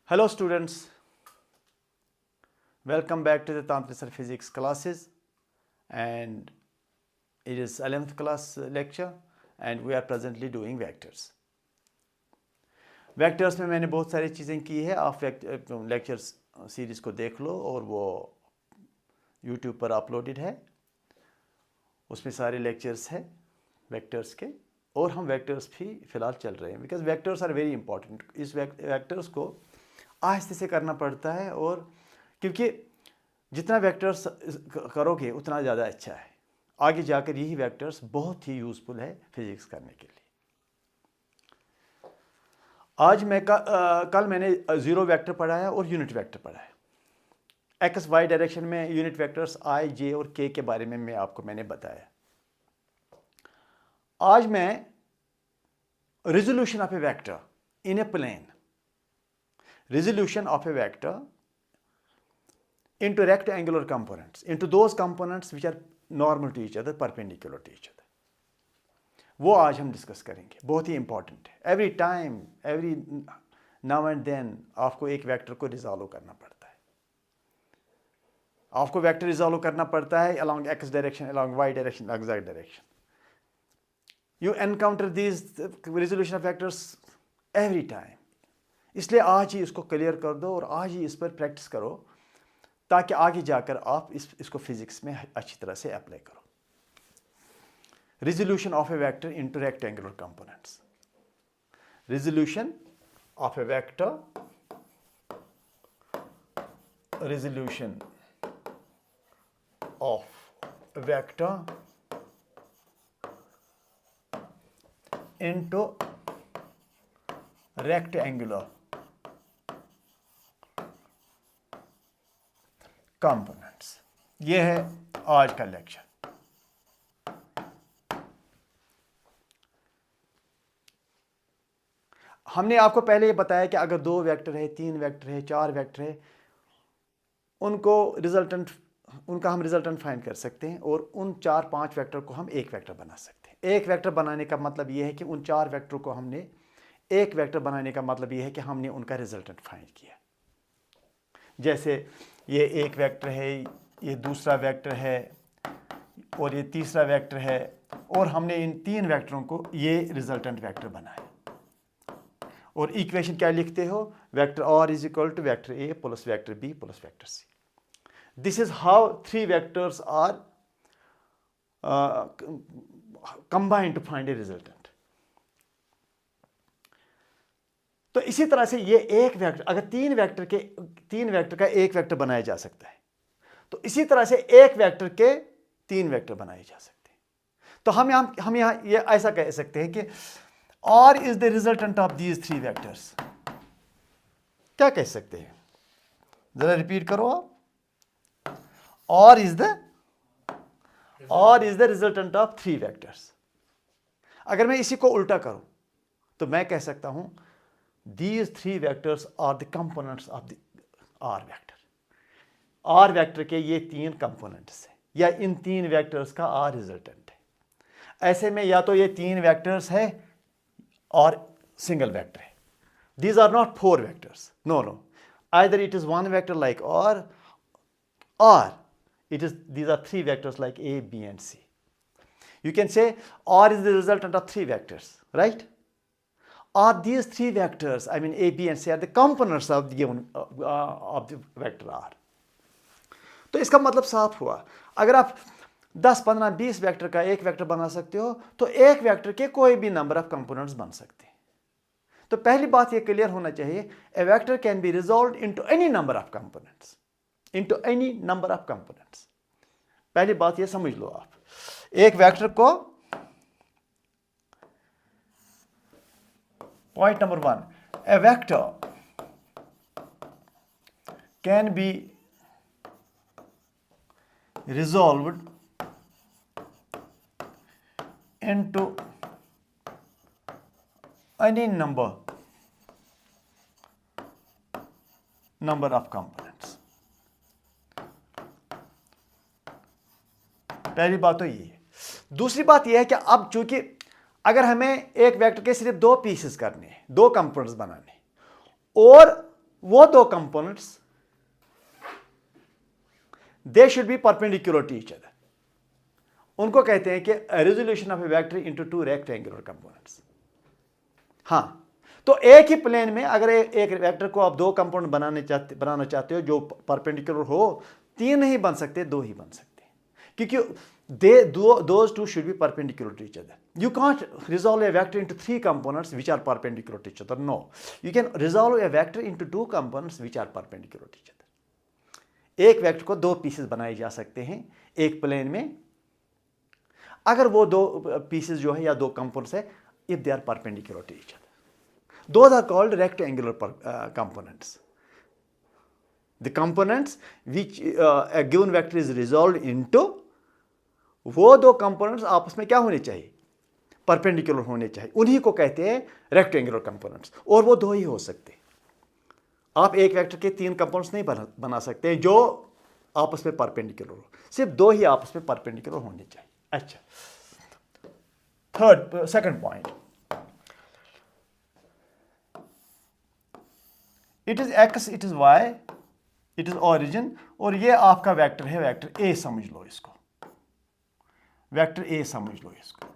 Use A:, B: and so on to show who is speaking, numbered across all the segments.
A: Hello students, welcome back to the Tantra Physics classes, and it is 11th class lecture and we are presently doing vectors. Vectors में मैंने बहुत सारी चीज़ें की है, आप लेक्चर्स सीरीज़ को देख लो और वो YouTube पर अपलोडेड है, उसमें सारे लेक्चर्स हैं वेक्टर्स के और हम वेक्टर्स भी फ़िलहाल चल रहे हैं because vectors are very important. इस वेक्टर्स को आहिस्ते से करना पड़ता है और क्योंकि जितना वेक्टर्स करोगे उतना ज़्यादा अच्छा है. आगे जाकर यही वेक्टर्स बहुत ही यूज़फुल है फिजिक्स करने के लिए. आज मैं कल मैंने ज़ीरो वेक्टर पढ़ाया और यूनिट वेक्टर पढ़ाया. एक्स वाई डायरेक्शन में यूनिट वेक्टर्स आई जे और के के बारे में मैंने बताया. आज मैं resolution of a vector in a plane, resolution of a vector into rectangular components, into those components which are normal to each other, perpendicular to each other. वो आज हम डिस्कस करेंगे, बहुत ही इंपॉर्टेंट है. Every time, every now and then आपको एक vector को रिजॉल्व करना पड़ता है. आपको वेक्टर रिजॉल्व करना पड़ता है along x direction, along y direction, along z direction. You encounter these resolution of vectors every time. इसलिए आज ही इसको क्लियर कर दो और आज ही इस पर प्रैक्टिस करो ताकि आगे जाकर आप इसको फिजिक्स में अच्छी तरह से अप्लाई करो. Resolution of a vector into rectangular components. Resolution of a vector, resolution of vector into rectangular components. ये है आज का लेक्चर. हमने आपको पहले ये बताया कि अगर दो वेक्टर है, तीन वेक्टर है, चार वेक्टर है, उनका हम रिजल्टेंट फाइंड कर सकते हैं और उन चार पांच वेक्टर को हम एक वेक्टर बना सकते हैं. एक वेक्टर बनाने का मतलब ये है कि उन चार वेक्टर को हमने एक वेक्टर बनाने का मतलब ये है कि हमने उनका रिजल्टेंट फाइंड किया. जैसे ये एक वेक्टर है, ये दूसरा वेक्टर है और ये तीसरा वेक्टर है और हमने इन तीन वेक्टरों को ये रिजल्टेंट वेक्टर बनाया. और इक्वेशन क्या लिखते हो? Vector R is equal to vector A plus vector B plus vector C. This is how three vectors are combined to find a resultant. तो इसी तरह से ये एक वेक्टर, अगर तीन वेक्टर का एक वेक्टर बनाया जा सकता है तो इसी तरह से एक वेक्टर के तीन वेक्टर बनाए जा सकते हैं. तो हम यहाँ ये ऐसा कह सकते हैं कि R is the resultant of these three vectors. क्या कह सकते हैं? जरा रिपीट करो आप. R is the resultant of three vectors. अगर मैं इसी को उल्टा करूं तो मैं कह सकता हूं these three vectors are the components of the R vector. R vector के ये तीन कंपोनेंट्स हैं या इन तीन वेक्टर्स का R रिजल्टेंट है. ऐसे में या तो ये तीन वेक्टर्स है और सिंगल वेक्टर है. These are not four vectors. No. Either it is one vector like R or these are three vectors like A, B and C. You can say R is the resultant of three vectors, right? Are these three vectors, I mean A, B and C, are the components of the vector R. तो इसका मतलब साफ हुआ. अगर आप 10, 15, 20 vector का एक vector बना सकते हो तो एक वेक्टर के कोई भी नंबर ऑफ कंपोनेंट्स बन सकते हैं. तो पहली बात ये क्लियर होना चाहिए, a vector can be resolved into any number of components. पहली बात ये समझ लो आप. एक वेक्टर को, point number one, a vector can be resolved into any number of components. पहली बात तो ये है. दूसरी बात यह है कि अब चूंकि अगर हमें एक वेक्टर के सिर्फ दो पीसेस करने हैं, दो कंपोनेंट्स बनाने और वो दो components they should be perpendicular to each other, उनको कहते हैं कि resolution of a vector into two rectangular components. हाँ, तो एक ही प्लेन में अगर एक वेक्टर को आप दो कंपोनेंट बनाना चाहते हो जो परपेंडिकुलर हो, तीन नहीं बन सकते, दो ही बन सकते हैं, क्योंकि those two should be perpendicular to each other. You can't resolve a vector into three components which are perpendicular to each other. No, you can resolve a vector into two components which are perpendicular to each other. एक vector को दो pieces बनाए जा सकते हैं एक plane में, अगर वो दो पीसेस जो है या दो कंपोनेंट्स है, if they are perpendicular to each other. Those are called rectangular components. The components which a given vector is resolved into, वो दो कंपोनेंट्स आपस में क्या होने चाहिए? परपेंडिकुलर होने चाहिए, उन्हीं को कहते हैं रेक्टेंगुलर कंपोनेंट्स। और वो दो ही हो सकते हैं, आप एक वेक्टर के तीन कंपोनेंट्स नहीं बना सकते जो आपस में परपेंडिकुलर हो, सिर्फ दो ही आपस में परपेंडिकुलर होने चाहिए। अच्छा, second point, it is X, it is Y, it is origin, और ये आपका वेक्टर है, वेक्टर ए समझ लो इसको, वेक्टर ए समझ लो इसको,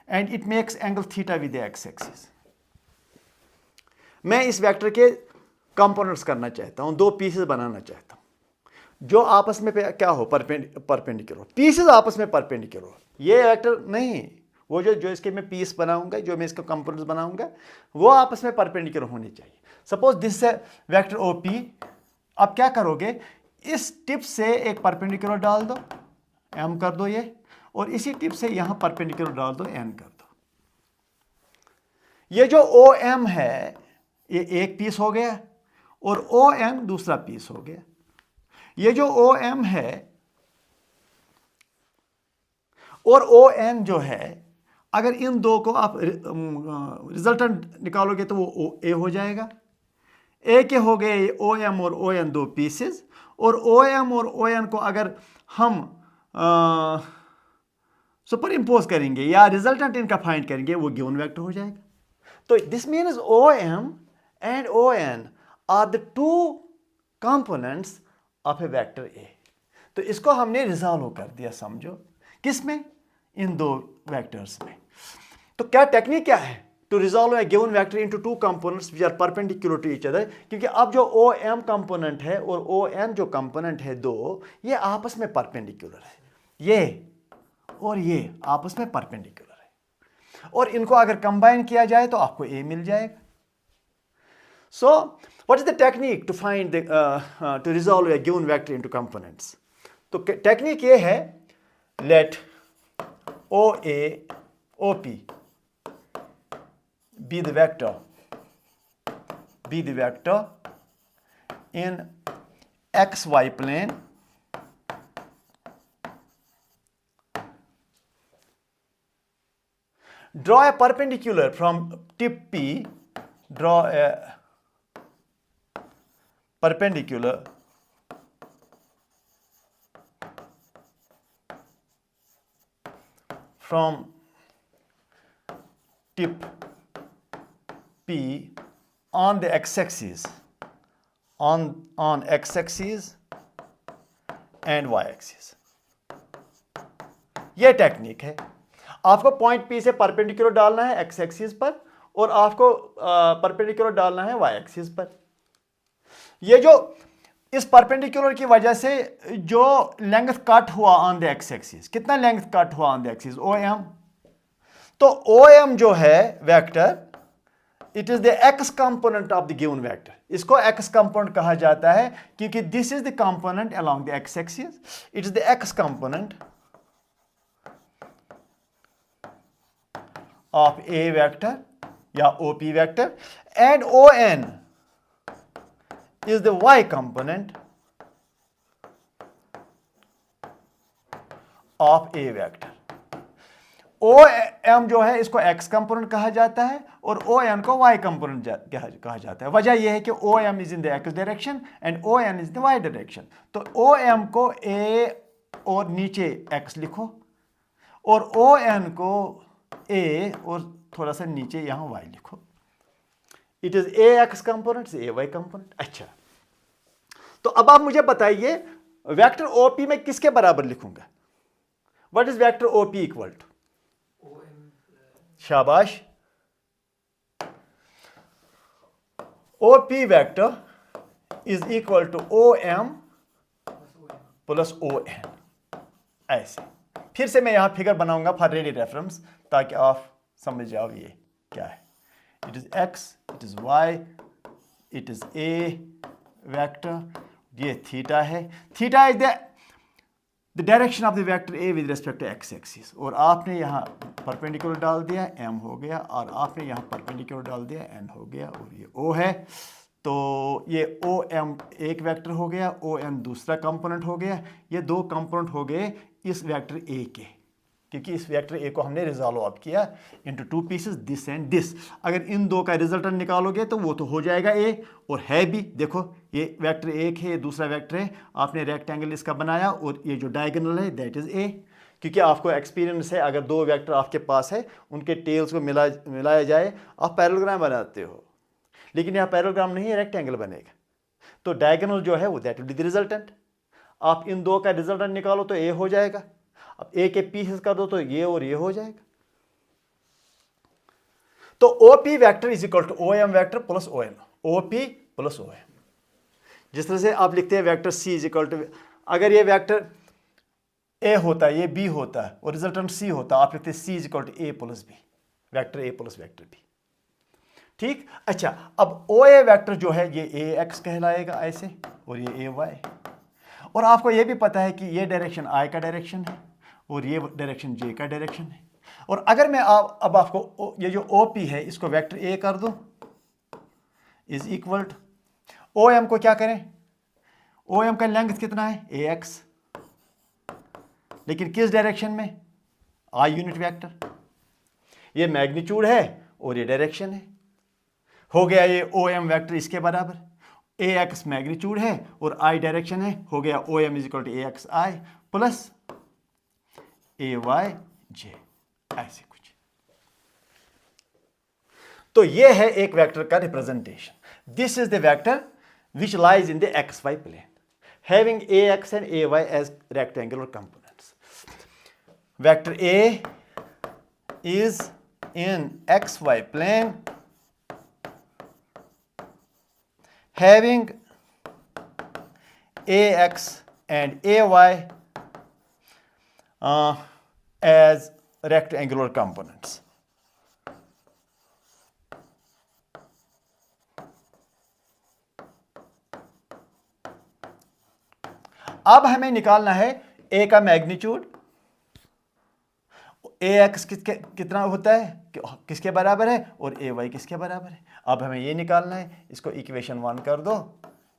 A: and it makes angle theta with the X axis. मैं इस वेक्टर के कंपोनेंट्स करना चाहता हूं, दो पीसेस बनाना चाहता हूं जो आपस में क्या हो, परपेंडिकुलर, पीसेस आपस में परपेंडिकुलर हो। ये वेक्टर नहीं, वो जो इसके मैं पीस बनाऊंगा, जो मैं इसका कंपोनेंट्स बनाऊंगा, वो आपस में परपेंडिकुलर होने चाहिए। सपोज दिस है वेक्टर ओपी, अब क्या करोगे, इस टिप से एक परपेंडिकुलर डाल दो, एम कर दो ये, और इसी टिप से यहां परपेंडिकुलर डाल दो, एन कर दो। ये जो ओ एम है ये एक पीस हो गया, और ओ एन दूसरा पीस हो गया। ये जो ओ एम है और ओ एन जो है, अगर इन दो को आप रिजल्टेंट निकालोगे तो वो ओ ए हो जाएगा। ए के हो गए ओ एम और ओ एन दो पीसेस, और ओ एम और ओ एन को अगर हम सुपर इंपोज करेंगे या रिजल्टेंट इनका फाइंड करेंगे, वो गिवन वेक्टर हो जाएगा। तो this means O M and O N are the two components of a vector A. तो इसको हमने रिजॉल्व कर दिया, समझो किसमें, इन दो वेक्टर्स में। तो क्या टेक्निक क्या है, to resolve a given vector into two components which are perpendicular to each other, क्योंकि अब जो ओ एम कंपोनेंट है और ओ एन जो कंपोनेंट है दो, ये आपस में परपेंडिकुलर है, ये और ये आपस में परपेंडिकुलर है, और इनको अगर कंबाइन किया जाए तो आपको ए मिल जाएगा। So what is the technique to find to resolve a given vector into components? तो टेक्निक ये है, let O A O P be the vector in xy plane draw a perpendicular from tip P, draw a perpendicular from tip P on the x-axis, on x-axis and y-axis। यह technique है, आपको point P से perpendicular डालना है x axis पर, और आपको perpendicular डालना है वाई एक्सिस पर। ये जो इस परपेंडिकुलर की वजह से जो लेंथ कट हुआ ऑन द एक्स एक्सिस, कितना लेंथ कट हुआ on the axis, O M. तो ओ एम जो है vector, it is the X component of the given vector. इसको एक्स कंपोनेंट कहा जाता है क्योंकि this is the component along the X axis, it is the X component of a vector या OP vector, and O N is the y component of a vector। o m जो है इसको x component कहा जाता है और o n को y component कहा जाता है। वजह यह है कि o m is in the x direction and o n is the y direction। तो o m को a और नीचे x लिखो, और o n को a और थोड़ा सा नीचे यहां y लिखो। It is A X component, A Y component. अच्छा, तो अब आप मुझे बताइए वेक्टर ओपी में किसके बराबर लिखूंगा? What is vector OP equal to? शाबाश। OP vector is equal to O M plus O N. ऐसे फिर से मैं यहां फिगर बनाऊंगा फॉर रेडी रेफरेंस, ताकि आप समझ जाओ ये क्या है। It is X, it is Y, it is a vector, ये थीटा है। Theta is the direction of the vector A with respect to X axis, और आपने यहाँ परपेंडिकुलर डाल दिया, एम हो गया, और आपने यहाँ परपेंडिकुलर डाल दिया, एन हो गया, और ये ओ है। तो ये ओ एम एक वेक्टर हो गया, ओ एन दूसरा कंपोनेंट हो गया। ये दो कंपोनेंट हो गए इस वेक्टर ए के, क्योंकि इस वेक्टर ए को हमने रिजॉल्व अप किया into two pieces, this and this. अगर इन दो का रिजल्टेंट निकालोगे तो वो तो हो जाएगा ए, और है भी। देखो ये वेक्टर एक है, ये दूसरा वेक्टर है, आपने रेक्टेंगल इसका बनाया, और ये जो डायगोनल है दैट इज ए। क्योंकि आपको एक्सपीरियंस है, अगर दो वेक्टर आपके पास है, उनके टेल्स को मिलाया जाए, आप पैरेललोग्राम बनाते हो, लेकिन यहाँ पैरेललोग्राम नहीं है, रेक्टेंगल बनेगा। तो डायगोनल जो है वो that will be the resultant. आप इन दो का रिजल्टेंट निकालो तो ए हो जाएगा। अब ए के पीसेस कर दो तो ये और ये हो जाएगा। तो OP vector is equal to O M vector plus O N, OP plus O M. जिस तरह से आप लिखते हैं vector C is equal to, अगर ये वेक्टर ए होता है, ये बी होता है, और रिजल्टेंट सी होता है, आप लिखते हैं C is equal to A plus B, vector A plus vector B. ठीक। अच्छा, अब ओ ए वेक्टर जो है ये ए एक्स कहलाएगा ऐसे, और ये ए वाई। और आपको ये भी पता है कि ये डायरेक्शन आई का डायरेक्शन है, और ये डायरेक्शन जे का डायरेक्शन है। और अगर मैं अब आपको ये जो ओ पी है इसको वेक्टर ए कर दूं, is equal to O M को क्या करें? ओ एम का लेंथ कितना है? ए एक्स, लेकिन किस डायरेक्शन में? आई यूनिट वेक्टर। ये मैग्नीट्यूड है और ये डायरेक्शन है। हो गया ये ओ एम वेक्टर इसके बराबर। ए एक्स मैग्नीट्यूड है और आई डायरेक्शन है, हो गया O M is equal to A X I plus A Y J, ऐसे कुछ। तो ये है एक वेक्टर का representation. This is the vector which lies in the X Y plane, having A X and A Y as rectangular components. Vector A is in X Y plane having ax and ay as rectangular components. अब हमें निकालना है a का magnitude. ax कितना होता है, किसके बराबर है, और ay किसके बराबर है। अब हमें ये निकालना है। इसको इक्वेशन 1 कर दो,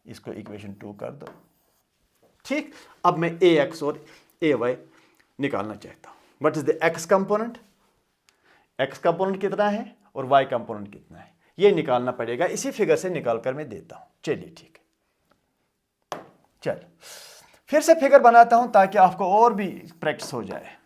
A: इसको इक्वेशन 2 कर दो। ठीक। अब मैं ax और ay निकालना चाहता हूं। What is the x component? x component कितना है और y कंपोनेंट कितना है, ये निकालना पड़ेगा। इसी फिगर से निकाल कर मैं देता हूं। चलिए ठीक है, चल फिर से फिगर बनाता हूं ताकि आपको और भी प्रैक्टिस हो जाए।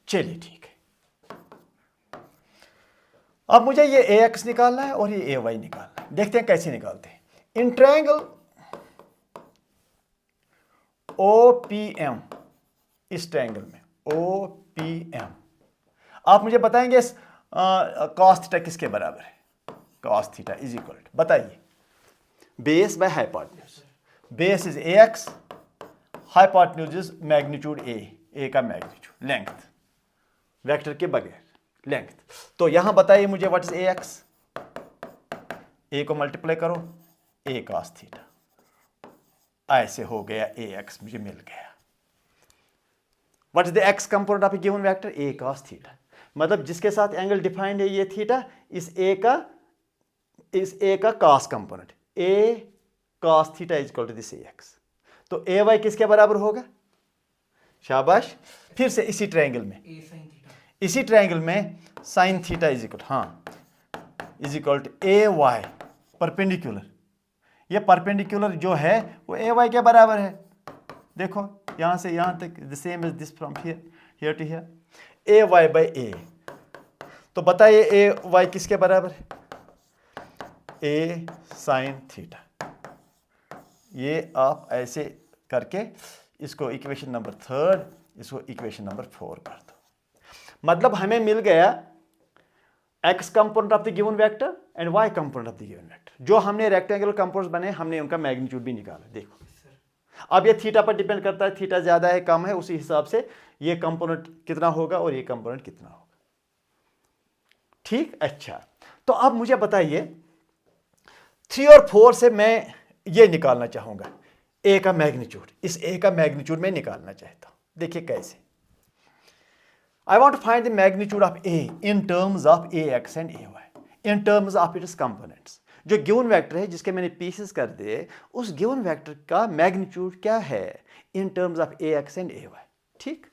A: चलिए ठीक है, अब मुझे ये ए एक्स निकालना है और ये ए वाई निकालना है। देखते हैं कैसे निकालते हैं। In triangle O P M, इस ट्रायंगल में ओ पी एम, आप मुझे बताएंगे कॉस थीटा किसके बराबर है? Cos theta is equal to, बताइए, base by hypotenuse. Base is A X, hypotenuse is magnitude A का मैग्नीट्यूड, लेंथ वेक्टर के बगैर लेंथ। तो यहां बताइए मुझे व्हाट इज ए एक्स। ए को मल्टीप्लाई करो, ए कॉस थीटा, ऐसे हो गया ए एक्स मुझे मिल गया। What is the X component of A given vector? A cos theta. मतलब जिसके साथ एंगल डिफाइंड है ये थीटा, इस ए का cos component, A cos theta is equal to this A X. तो ए वाई किसके बराबर होगा? शाबाश। फिर से इसी ट्रायंगल में, इसी ट्रायंगल में साइन थीटा इज इक्वल, हाँ, is equal to A Y perpendicular, ये परपेंडिकुलर जो है वो ए वाई के बराबर है। देखो यहाँ से यहाँ तक the same is this from here to here, A Y by A. तो बताइए ए वाई किसके बराबर है? A sine theta. ये आप ऐसे करके इसको इक्वेशन नंबर 3, इसको इक्वेशन नंबर 4 कर दो। मतलब हमें मिल गया x component of the given vector and y component of the given vector. जो हमने रेक्टेंगुलर कंपोनेंट्स बने, हमने उनका मैग्नीट्यूड भी निकाला। देखो अब ये थीटा पर डिपेंड करता है, थीटा ज्यादा है कम है, उसी हिसाब से ये कंपोनेंट कितना होगा और ये कंपोनेंट कितना होगा। ठीक, अच्छा। तो अब मुझे बताइए 3 और 4 से मैं ये निकालना चाहूंगा ए का मैग्नीट्यूड। इस ए का मैग्नीट्यूड मैं निकालना चाहता हूं। देखिए कैसे। I want to find the magnitude of A in terms of AX and AY, in terms of its components. जो गिवन वेक्टर है जिसके मैंने पीसेस कर दिए, उस गिवन वेक्टर का मैग्नीट्यूड क्या है इन terms of AX and AY। ठीक,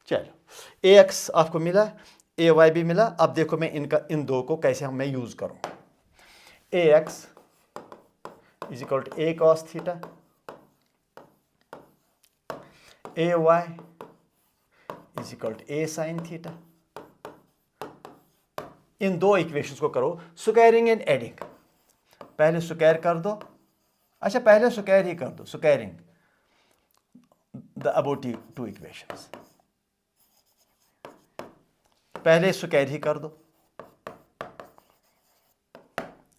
A: चलो AX आपको मिला, AY भी मिला। अब देखो मैं इन दो को कैसे मैं यूज करूंगा। AX is equal to A cos theta, AY is equal to A sine theta. इन दो इक्वेशंस को करो स्क्वायरिंग एंड एडिंग। पहले स्क्वायर कर दो, अच्छा पहले स्क्वायर ही कर दो, squaring the above two equations. पहले स्क्वायर ही कर दो।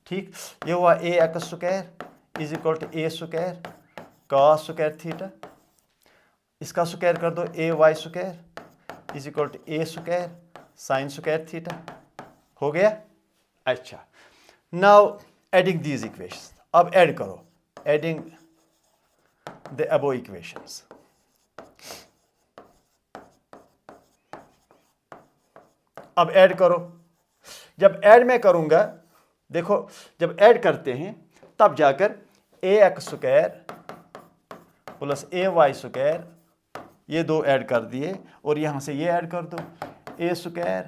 A: ठीक, ये हुआ A X square is equal to A square cos square theta. इसका स्क्वायर कर दो, A Y square is equal to A square sine square theta. हो गया। अच्छा, नाउ एडिंग दीज इक्वेशंस। अब ऐड करो, एडिंग द अबोव इक्वेशंस। अब add करो। जब ऐड मैं करूंगा, देखो जब ऐड करते हैं तब जाकर ए X square plus A Y square, ये दो ऐड कर दिए और यहां से ये ऐड कर दो, A square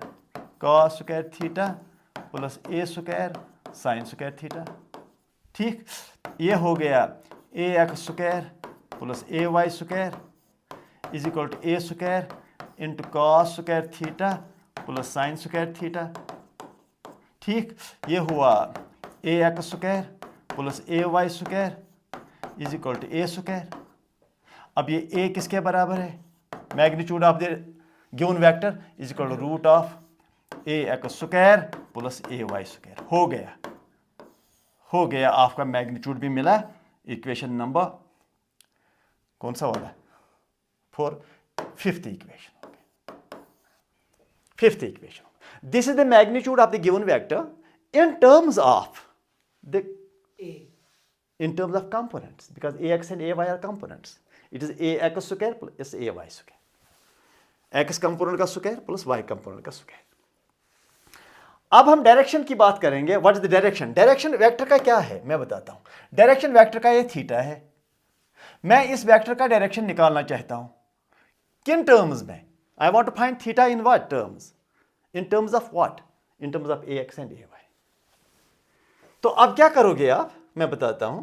A: cos square theta plus A square sine square theta. ठीक, ये हो गया A X square plus A Y square is equal to A square into cos square theta plus sine square theta. ठीक, ये हुआ A X square plus A Y square is equal to A square. अब ये A किसके बराबर है? Magnitude of the given vector is equal to root of A X square plus A Y square. हो गया आपका मैग्नीट्यूड भी मिला। इक्वेशन नंबर कौन सा वाला? 4, fifth equation. Fifth equation, this is the magnitude of the given vector in terms of the in terms of components, because ax and ay are components. It is ax square plus ay square. x component का square plus y component का square. अब हम direction की बात करेंगे। What is the direction? Direction vector का क्या है मैं बताता हूं। डायरेक्शन वेक्टर का ये थीटा है। मैं इस वेक्टर का डायरेक्शन निकालना चाहता हूं किन टर्म्स में? I want to find theta in what terms? In terms of what? In terms of ax and ay। तो अब क्या करोगे आप, मैं बताता हूं।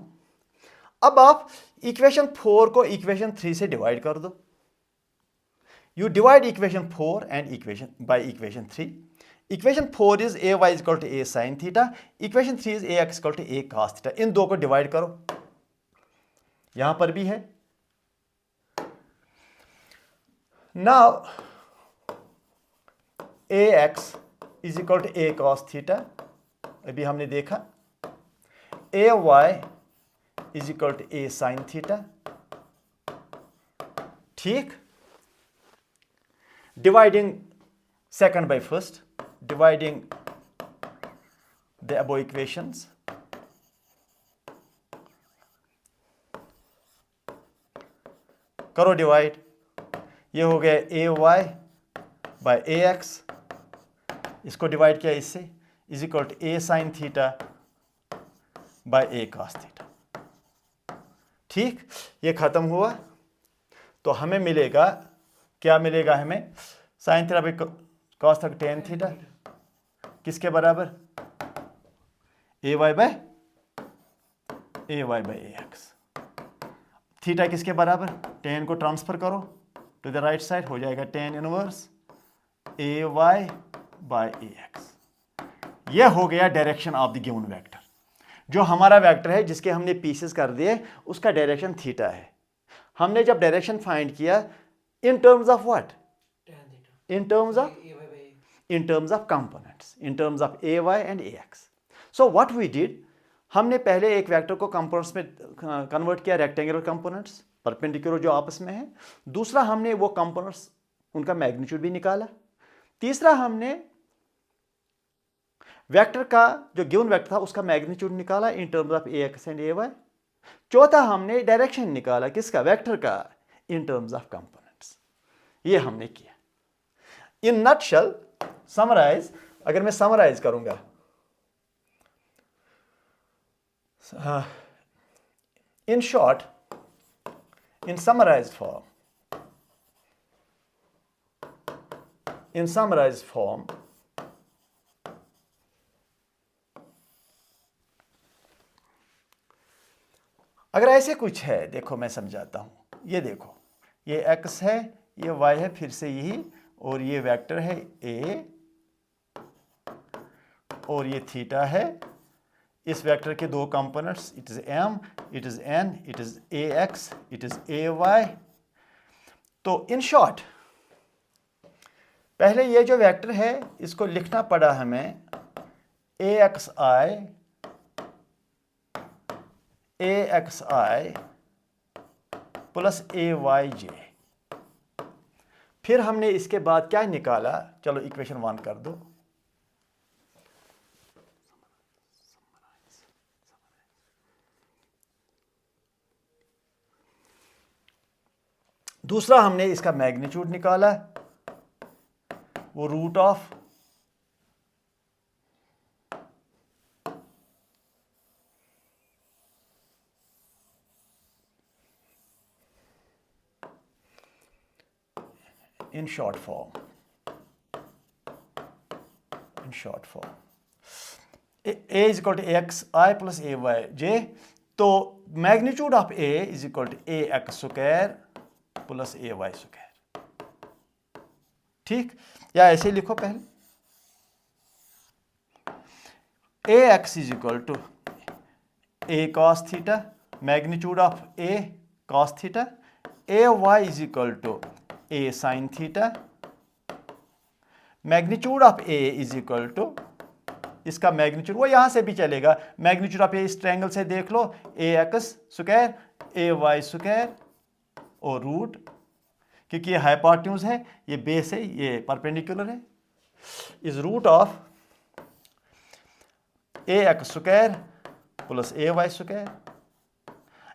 A: अब आप इक्वेशन 4 को इक्वेशन 3 से डिवाइड कर दो। You divide equation 4 and equation by equation 3। Equation 4 is A Y equal to A sine theta, equation 3 is A X equal to A cos theta. इन दो को डिवाइड करो, यहां पर भी है। Now A X is equal to A cos theta, अभी हमने देखा। A Y is equal to A sine theta. ठीक, dividing second by first, dividing the above equations. करो डिवाइड। ये हो गया A Y by A X, इसको divide किया इससे, is equal to A sine theta by A cos theta. ठीक, ये खत्म हुआ। तो हमें मिलेगा, क्या मिलेगा हमें? Sine theta by cos theta tan theta किसके बराबर? A Y by A Y by A X. Theta किसके बराबर, टेन को ट्रांसफर करो टू द राइट साइड, हो जाएगा tan inverse A Y by A X. यह हो गया direction of the given vector. जो हमारा वेक्टर है जिसके हमने पीसेस कर दिए उसका डायरेक्शन थीटा है। हमने जब डायरेक्शन फाइंड किया in terms of what, in terms of components, in terms of A Y and A X. So what we did, हमने पहले एक वेक्टर को कंपोनेंट्स में कन्वर्ट किया, रेक्टेंगुलर कंपोनेंट्स परपेंडिकुलर जो आपस में है। दूसरा हमने वो कंपोनेंट्स उनका मैग्नीट्यूड भी निकाला। तीसरा हमने वेक्टर का जो गिवन वेक्टर था उसका मैग्नीट्यूड निकाला in terms of A X and A Y. चौथा हमने डायरेक्शन निकाला किसका, वेक्टर का, इन टर्म्स ऑफ कंपोनेंट्स। ये हमने किया। इन नटशेल समराइज, अगर मैं समराइज करूंगा, in short, in summarise form, अगर ऐसे कुछ है, देखो मैं समझाता हूं। ये देखो, ये x है, ये y है, फिर से यही, और ये वेक्टर है a, और ये थीटा है। इस वेक्टर के दो components, it is m, it is n, it is ax, it is ay। तो इन शॉर्ट पहले ये जो वेक्टर है इसको लिखना पड़ा हमें axi प्लस ayj। फिर हमने इसके बाद क्या निकाला, चलो इक्वेशन 1 कर दो। दूसरा हमने इसका मैग्नीट्यूड निकाला, वो root of in short form, a is equal to axi plus ayj। तो magnitude of a is equal to ax square plus ay square. ठीक, या ऐसे लिखो पहले, ax is equal to a cos theta, magnitude of a cos theta, ay is equal to a sin theta, magnitude of a is equal to, इसका magnitude वो यहां से भी चलेगा, मैग्नीट्यूड ऑफ a इस ट्रायंगल से देख लो, ax स्क्वायर ay स्क्वायर और रूट, क्योंकि ये हाइपोटेन्यूज है, ये बेस है, ये परपेंडिकुलर है, is root of ax square plus ay square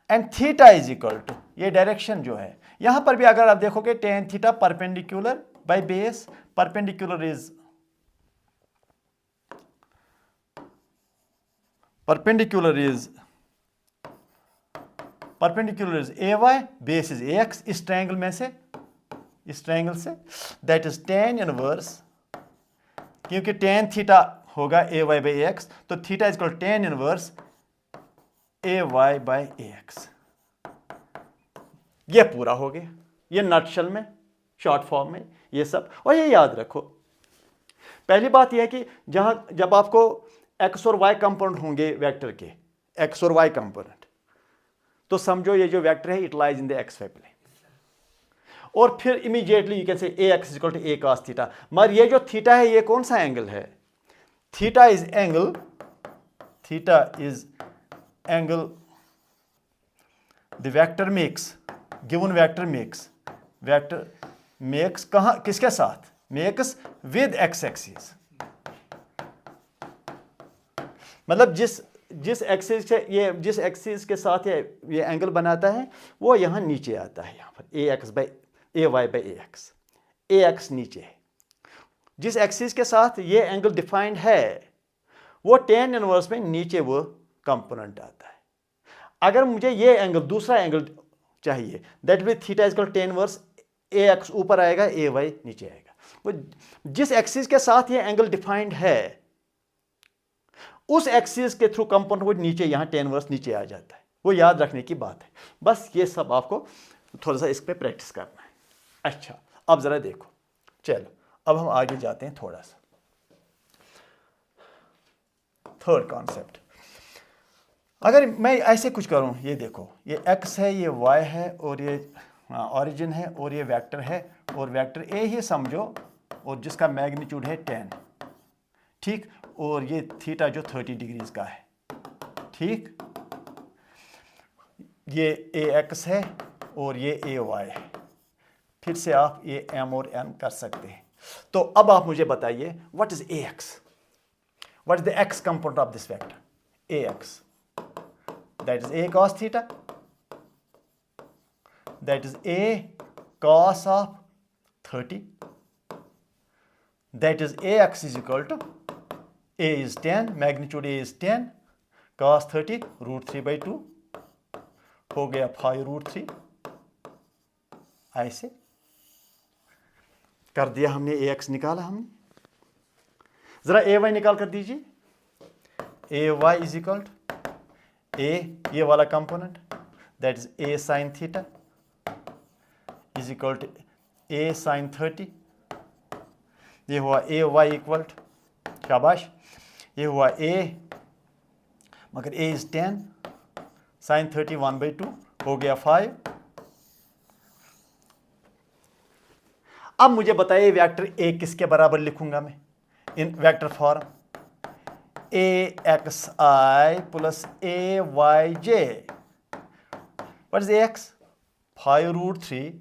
A: and theta is equal to, ये डायरेक्शन जो है यहां पर भी अगर आप देखोगे tan theta perpendicular by base, perpendicular is ay, base is ax, इस ट्रायंगल में से, इस ट्रायंगल से, दैट इज tan इनवर्स, क्योंकि tan थीटा होगा ay बाय ax, तो theta is equal tan inverse ay by ax। ये पूरा हो गया, ये नटशेल में, शॉर्ट फॉर्म में ये सब। और ये याद रखो, पहली बात यह है कि जब आपको x और y कंपोनेंट होंगे वेक्टर के, x और y कंपोनेंट, तो समझो ये जो वेक्टर है it lies in the xy plane, और फिर immediately you can say ax equal to a cos theta. मगर ये जो थीटा है ये कौन सा एंगल है, theta is angle the vector makes, given vector makes कहाँ, किसके साथ, मेक्स विद x एक्सिस। मतलब जिस एक्सिस से ये, जिस एक्सिस के साथ ये एंगल बनाता है वो यहाँ नीचे आता है, यहाँ पर ay बाई ax, ax नीचे है। जिस एक्सिस के साथ ये एंगल डिफाइंड है वो tan इनवर्स में नीचे वो कंपोनेंट आता है। अगर मुझे ये एंगल, दूसरा एंगल चाहिए, that will theta is equal tan inverse ax ऊपर आएगा, ay नीचे आएगा। वो जिस एक्सिस के साथ ये एंगल डिफाइंड है उस एक्सिस के थ्रू कंपोनेंट वो नीचे, यहां tan इनवर्स नीचे आ जाता है। वो याद रखने की बात है। बस ये सब आपको थोड़ा सा इस पर प्रैक्टिस करना है। अच्छा, अब ज़रा देखो, चलो अब हम आगे जाते हैं थोड़ा सा। थर्ड कॉन्सेप्ट, अगर मैं ऐसे कुछ करूं, ये देखो, ये x है, ये y है, और ये ऑरिजिन है, और ये वेक्टर है, और वेक्टर a ही समझो, और जिसका मैग्नीट्यूड है 10, ठीक, और ये थीटा जो 30 डिग्रीज का है, ठीक, ये ax है और ये ay है। फिर से आप ये m और n कर सकते हैं। तो अब आप मुझे बताइए, what is ax, what is the x component of this vector ax, that is a cos theta, that is a cos of 30, that is ax is equal to, a is 10, magnitude a is 10, cos 30 root 3 by 2 हो गया 5 root 3। ऐसे कर दिया हमने, ax निकाला हमने। जरा ay निकाल कर दीजिए, ay is equal to a, ये वाला component, that is a sin theta is equal to a sin 30, ये हुआ ay इक्वल टू, शाबाश, ये हुआ a, मगर a is 10, sin 30 1 by 2 हो गया 5। अब मुझे बताइए वेक्टर a किसके बराबर लिखूंगा मैं इन vector form, axi plus ayj, what is ax, 5 root 3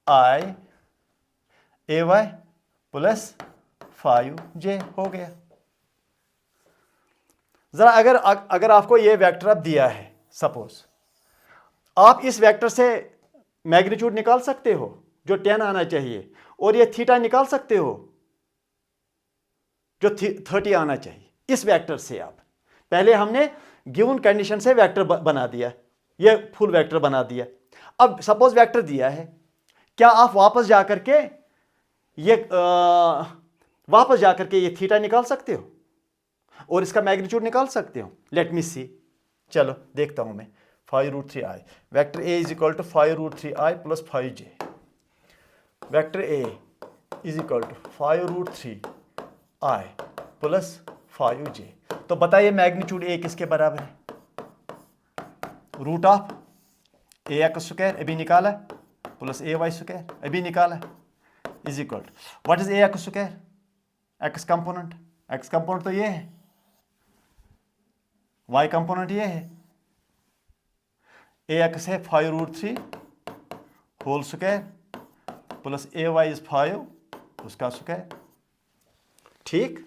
A: i ay plus 5j हो गया। जरा अगर आपको ये वेक्टर अब दिया है, सपोज आप इस वेक्टर से मैग्नीट्यूड निकाल सकते हो जो 10 आना चाहिए, और ये थीटा निकाल सकते हो जो 30 आना चाहिए इस वेक्टर से। आप पहले हमने गिवन कंडीशन से वेक्टर बना दिया, ये फुल वेक्टर बना दिया। अब सपोज वेक्टर दिया है, क्या आप वापस जाकर के ये थीटा निकाल सकते हो और इसका मैग्नीट्यूड निकाल सकते हो? लेट मी सी, चलो देखता हूं मैं। 5 root 3 i, vector a is equal to 5 root 3 i plus 5j, vector a is equal to 5 root 3 i plus 5j। तो बताइए मैग्नीट्यूड a किसके बराबर है? रूट ऑफ ax स्क्वायर अभी निकाला प्लस ay स्क्वायर अभी निकाला is equal to, what is ax square, x component तो ये है, y कंपोनेंट ये है, ax है 5 root 3 whole square plus ay is 5 उसका स्क्वायर। ठीक,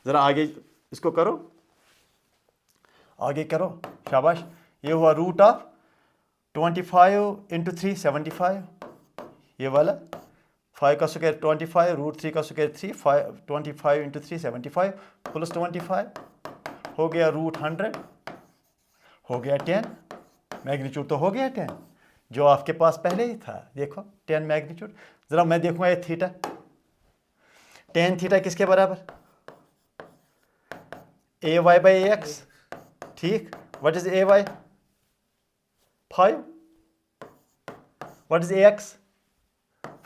A: जरा आगे इसको करो, आगे करो, शाबाश। ये हुआ रूट ऑफ 25 इंटू 3 75, ये वाला 5 का स्क्वायर 25, रूट 3 का स्क्वायर 3, 25 इंटू 3 75 प्लस 25 हो गया रूट 100, हो गया 10, मैग्नीट्यूड तो हो गया 10 जो आपके पास पहले ही था। देखो 10 मैग्नीट्यूड। जरा मैं देखूंगा ये थीटा, tan थीटा किसके बराबर, ay बाई ax, ठीक, what is ay, 5, what is ax,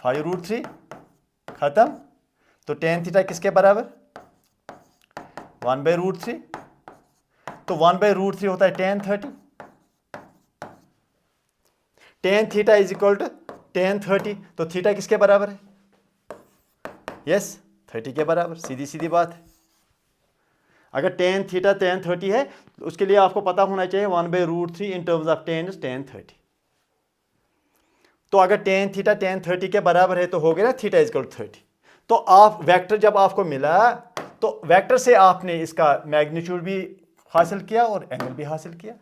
A: 5 root 3, खत्म। तो tan थीटा किसके बराबर, 1 बाई रूट 3, तो 1 बाई रूट 3 होता है tan 30, tan theta is equal to tan 30, तो थीटा किसके बराबर है, यस 30 के बराबर, सीधी सीधी बात है। अगर tan थीटा tan 30 है तो उसके लिए आपको पता होना चाहिए 1 by root 3 in terms of tan is tan 30। तो अगर tan थीटा tan 30 के बराबर है तो हो गया ना थीटा इज इक्वल टू 30। तो आप वेक्टर जब आपको मिला तो वेक्टर से आपने इसका मैग्नीट्यूड भी हासिल किया और एंगल भी हासिल किया।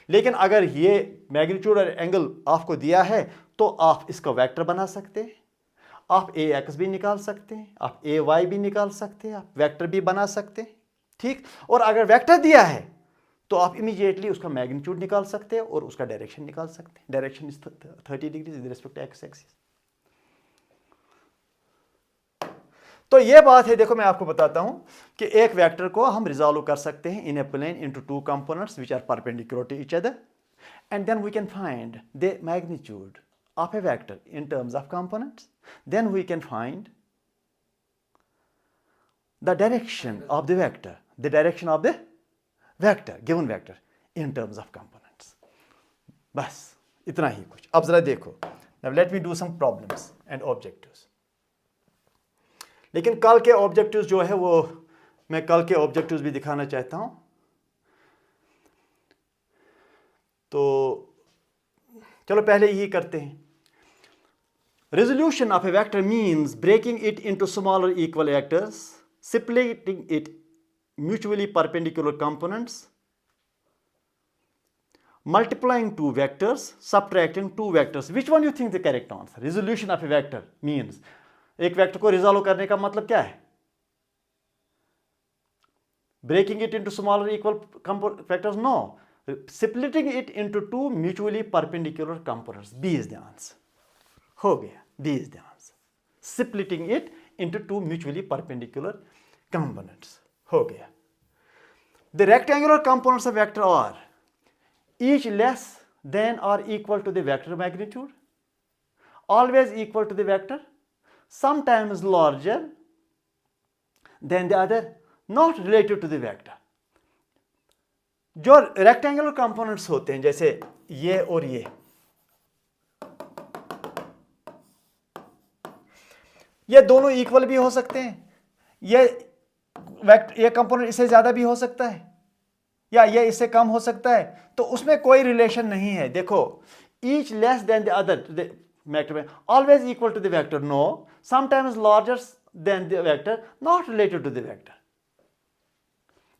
A: लेकिन अगर ये मैग्नीट्यूड और एंगल आपको दिया है तो आप इसका वेक्टर बना सकते हैं, आप ax भी निकाल सकते हैं, आप ay भी निकाल सकते हैं, आप वेक्टर भी बना सकते हैं, ठीक। और अगर वेक्टर दिया है तो आप इमीडिएटली उसका मैग्नीट्यूड निकाल सकते हैं और उसका डायरेक्शन निकाल सकते हैं। Direction is 30 degree with respect to X axis. तो ये बात है, देखो मैं आपको बताता हूं कि एक वेक्टर को हम रिजॉल्व कर सकते हैं in a plane into two components which are perpendicular to each other, and then we can find the magnitude of a vector in terms of components, then we can find the direction of the vector, the direction of the vector, given vector in terms of components. बस इतना ही कुछ. अब जरा देखो, now let me do some problems and objectives. लेकिन कल के objectives जो है वो मैं कल के objectives भी दिखाना चाहता हूं. तो चलो पहले यही करते हैं. Resolution of a vector means breaking it into smaller equal vectors, splitting it mutually perpendicular components, multiplying two vectors, subtracting two vectors. Which one you think the correct answer? Resolution of a vector means एक vector को resolve करने का मतलब क्या है? Breaking it into smaller equal vectors? No. Splitting it into two mutually perpendicular components. B is the answer. हो गया. B is the answer. Splitting it into two mutually perpendicular components. हो गया. The rectangular components of vector are each less than or equal to the vector magnitude, always equal to the vector, sometimes larger than the other, not related to the vector. जो rectangular components होते हैं जैसे ये और ये दोनों equal भी हो सकते हैं, ये कंपोनेंट इससे ज्यादा भी हो सकता है या ये इससे कम हो सकता है, तो उसमें कोई रिलेशन नहीं है. देखो, each less than the other vector में always equal to the vector, no, sometimes larger than the vector, not related to the vector.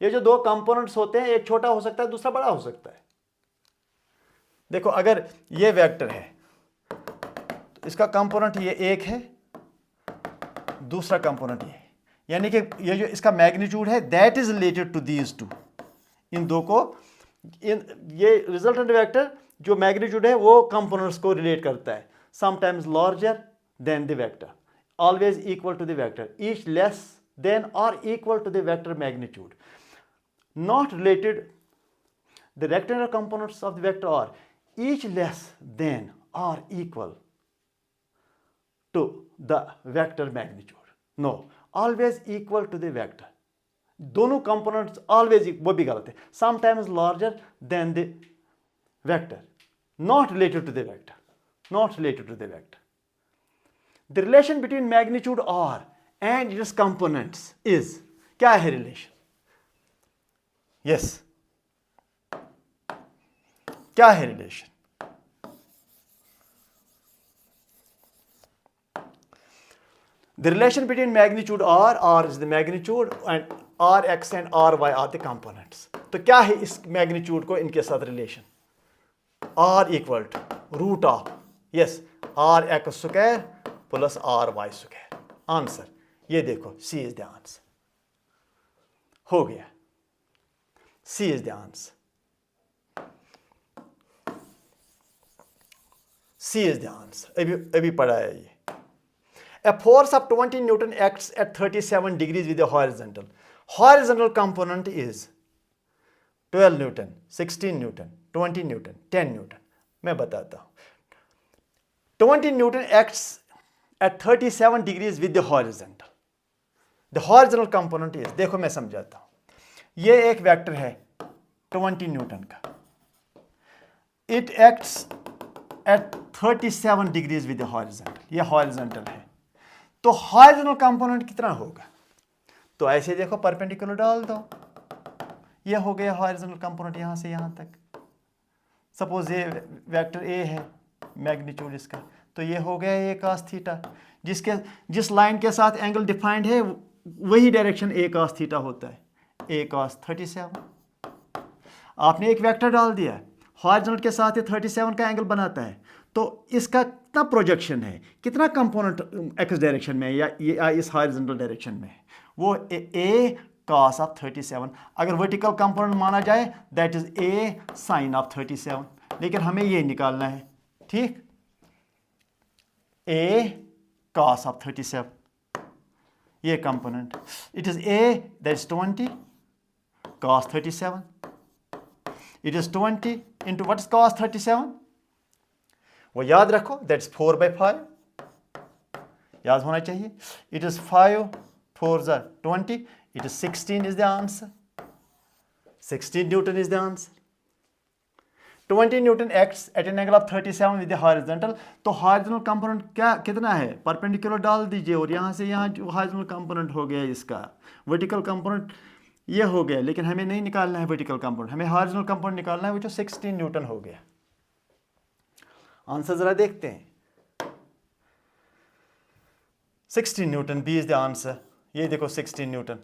A: ये जो दो कंपोनेंट्स होते हैं, एक छोटा हो सकता है, दूसरा बड़ा हो सकता है. देखो, अगर ये वेक्टर है तो इसका कंपोनेंट ये एक है, दूसरा कंपोनेंट ये, यानी कि ये जो इसका मैग्नीट्यूड है that is related to these two. इन दो को ये रिजल्टेंट वेक्टर जो मैग्नीट्यूड है वो कंपोनेंट्स को रिलेट करता है. Sometimes larger than the vector, always equal to the vector, each less than और equal to the vector magnitude, not related. The rectangular components of the vector are each less than और equal to the vector magnitude. No, always equal to the vector. दोनों components always, वो भी गलत है. Sometimes larger than the vector, not related to the vector, not related to the vector. The relation between magnitude R and its components is, क्या है relation? Yes, क्या है relation? The relation between magnitude R is the magnitude, and Rx and Ry are the components. तो क्या है इस magnitude को इनके साथ relation? R equal to root of, yes, Rx square plus Ry square. Answer, ये देखो, C is the answer. हो गया, C is the answer. C is the answer. अभी पढ़ा है ये. A force of 20 Newton acts at 37 degrees with a horizontal. Horizontal component is 12 Newton, 16 Newton, 20 Newton, 10 Newton. मैं बताता हूँ. 20 Newton acts at 37 degrees with the horizontal. The horizontal component is, देखो मैं समझाता हूँ. ये एक वेक्टर है 20 Newton का. It acts at 37 degrees with the horizontal. ये horizontal है. तो हॉरिजॉन्टल कंपोनेंट कितना होगा? तो ऐसे देखो, परपेंडिकुलर डाल दो, ये हो गया हॉरिजॉन्टल कंपोनेंट यहां से यहां तक. सपोज ये वेक्टर ए है, मैग्नीट्यूड इसका, तो ये हो गया ए cos थीटा. जिस लाइन के साथ एंगल डिफाइंड है वही डायरेक्शन ए cos थीटा होता है, ए cos 37. आपने एक वेक्टर डाल दिया, हॉरिजॉन्टल के साथ ये 37 का एंगल बनाता है, तो इसका कितना प्रोजेक्शन है, कितना कंपोनेंट एक्स डायरेक्शन में या इस हॉरिजॉन्टल डायरेक्शन में, वो ए cos ऑफ 37. अगर वर्टिकल कंपोनेंट माना जाए that is a sin of 37, लेकिन हमें ये निकालना है, ठीक, ए cos ऑफ 37. ये component, it is A that is 20 cos 37, it is 20 into what is cos 37, वो याद रखो, दैट इज 4/5, याद होना चाहिए. It is 5 4 20, it is 16 is the answer. 16 Newton is the answer. 20 Newton acts at an angle of 37 with the horizontal. तो horizontal component क्या कितना है, परपेंडिकुलर डाल दीजिए और यहाँ से यहाँ जो horizontal component हो गया इसका, vertical component ये हो गया, लेकिन हमें नहीं निकालना है vertical component, हमें horizontal component निकालना है, वो जो 16 Newton हो गया. आंसर जरा देखते हैं. 16 Newton, B is the answer. ये देखो 16 Newton.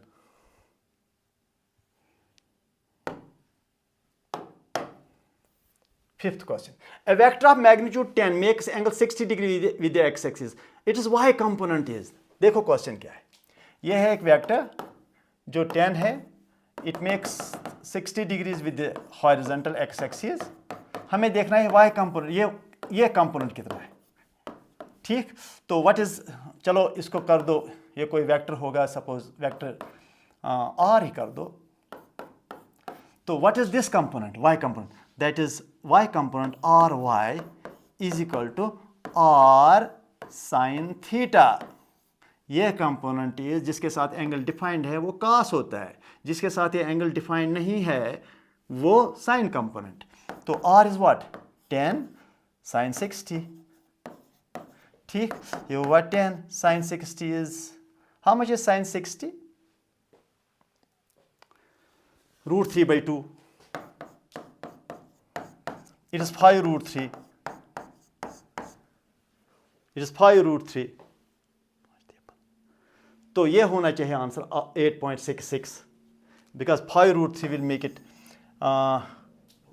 A: Fifth question. A vector of magnitude 10 makes angle 60 degree with the x-axis. It is y component is. देखो क्वेश्चन क्या है. यह है एक वेक्टर जो 10 है. It makes 60 degrees with the horizontal x-axis. हमें देखना है y component. ये component कितना है. ठीक. तो what is, चलो इसको कर दो. ये कोई वेक्टर होगा, सपोज वेक्टर r ही कर दो. तो what is this component? Y component. That is y component ry is equal to r sin theta. ये कंपोनेंट जिसके साथ एंगल डिफाइंड है वो cos होता है, जिसके साथ ये एंगल डिफाइंड नहीं है वो sin कंपोनेंट. तो r is what? 10 sin 60. ठीक, ये हुआ 10 sin 60 is, how much is sin 60? √3/2. It is 5√3. It is 5√3. तो ये होना चाहिए answer 8.66, because 5√3 will make it,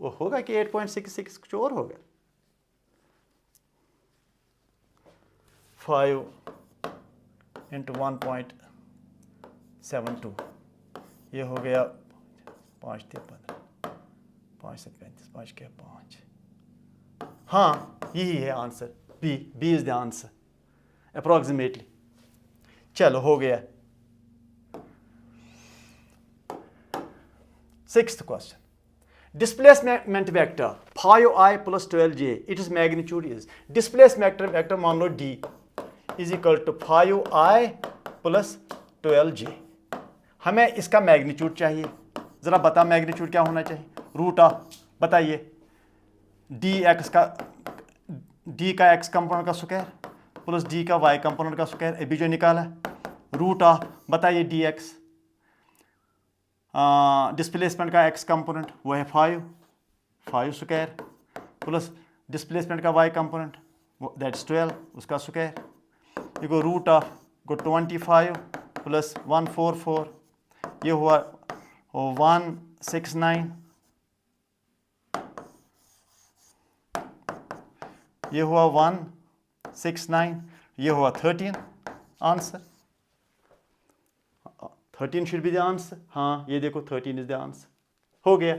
A: वो होगा कि 8.66 कुछ और होगा. 5 into 1.72, ये हो गया 5 से 15, 5 से 35, 5 के 5. हाँ, यही है answer. B is the answer approximately. चलो हो गया. 6th question. Displacement vector 5i plus 12j, its magnitude is, displacement vector मान लो d is equal to 5i plus 12j. हमें इसका मैग्नीट्यूड चाहिए. जरा बता मैग्नीट्यूड क्या होना चाहिए. रूट ऑफ, बताइए, d का x कंपोनेंट का स्क्वायर प्लस d का y कंपोनेंट का स्क्वायर, अभी जो निकाला. रूट ऑफ, बताइए, dx, डिस्प्लेसमेंट का x कंपोनेंट वो है 5 स्क्वायर प्लस डिस्प्लेसमेंट का y कंपोनेंट दैट इज 12 उसका स्क्वायर. ये को रूट ऑफ को 25 प्लस 144, ये हुआ 169, ये हुआ 169, ये हुआ 13. Answer 13 should be the answer. हाँ, ये देखो 13 इज द आंसर. हो गया,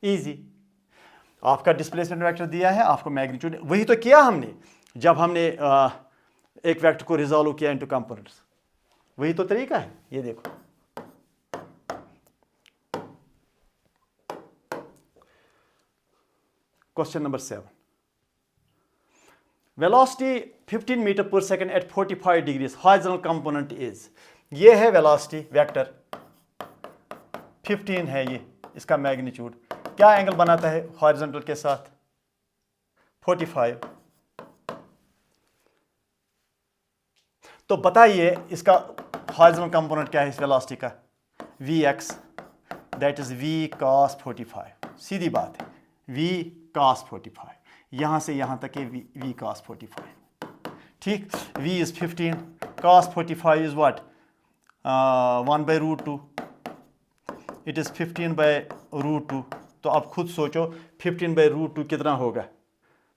A: इजी. आपका डिस्प्लेसमेंट वेक्टर दिया है, आपको मैग्नीट्यूड, वही तो किया हमने जब हमने एक वेक्टर को रिजॉल्व किया इनटू कंपोनेंट्स. वही तो तरीका है. ये देखो, question number 7. Velocity 15 metre per second at 45 degrees, horizontal component is. ये है वेलोसिटी वेक्टर, 15 है ये, इसका मैग्नीट्यूड क्या एंगल बनाता है हॉरिजॉन्टल के साथ? 45. तो बताइए इसका हॉरिजॉन्टल कंपोनेंट क्या है इस वेलोसिटी का? Vx, that is v cos 45. सीधी बात है, v cos 45. यहां से यहां तक है v cos 45. ठीक, v is 15, cos 45 is what? 1/√2. It is 15/√2. तो आप खुद सोचो 15/√2 कितना होगा?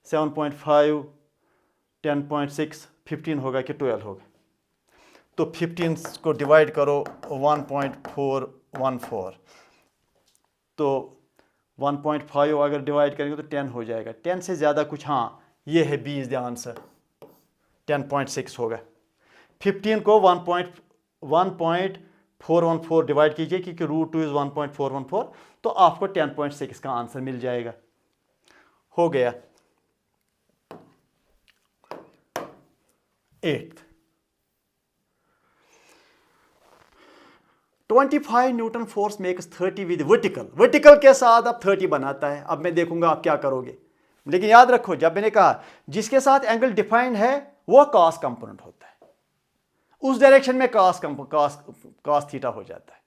A: 7.5, 10.6, 15 होगा कि 12 होगा? तो 15 को डिवाइड करो 1.414, तो 1.5 अगर डिवाइड करेंगे तो 10 हो जाएगा. 10 से ज़्यादा कुछ, हाँ, ये है बी इज द आंसर. 10.6 होगा. 15 को 1.414 डिवाइड कीजिए क्योंकि रूट 2 इज 1.414, तो आपको 10.6 का आंसर मिल जाएगा। हो गया। 8th 25 Newton force makes 30 with vertical के साथ अब 30 बनाता है। अब मैं देखूंगा आप क्या करोगे, लेकिन याद रखो जब मैंने कहा जिसके साथ एंगल डिफाइंड है वो कॉस कंपोनेंट होता है, उस डायरेक्शन में कॉस थीटा हो जाता है।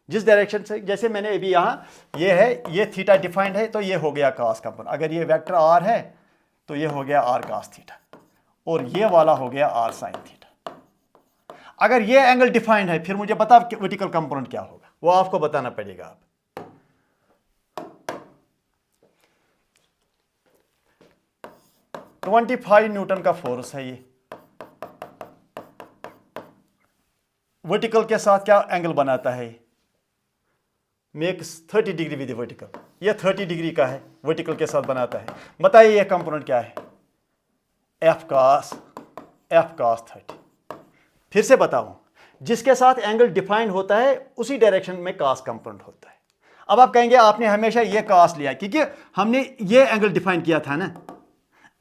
A: जिस डायरेक्शन से, जैसे मैंने अभी यहां ये है, ये थीटा डिफाइंड है तो ये हो गया कॉस कंपोनेंट। अगर ये वेक्टर आर है तो ये हो गया आर कॉस थीटा, और ये वाला हो गया आर साइन थीटा। अगर ये एंगल डिफाइंड है फिर मुझे बता वर्टिकल कंपोनेंट क्या होगा, वो आपको बताना पड़ेगा। आप 25 न्यूटन का फोर्स है, ये वर्टिकल के साथ क्या एंगल बनाता है, मेक्स 30 डिग्री विद वर्टिकल। ये 30 डिग्री का है, वर्टिकल के साथ बनाता है। बताइए ये कंपोनेंट क्या है, एफ कॉस 30। फिर से बताऊं, जिसके साथ एंगल डिफाइंड होता है उसी डायरेक्शन में कॉस कंपोनेंट होता है। अब आप कहेंगे आपने हमेशा ये कॉस लिया क्योंकि हमने ये एंगल डिफाइन किया था ना,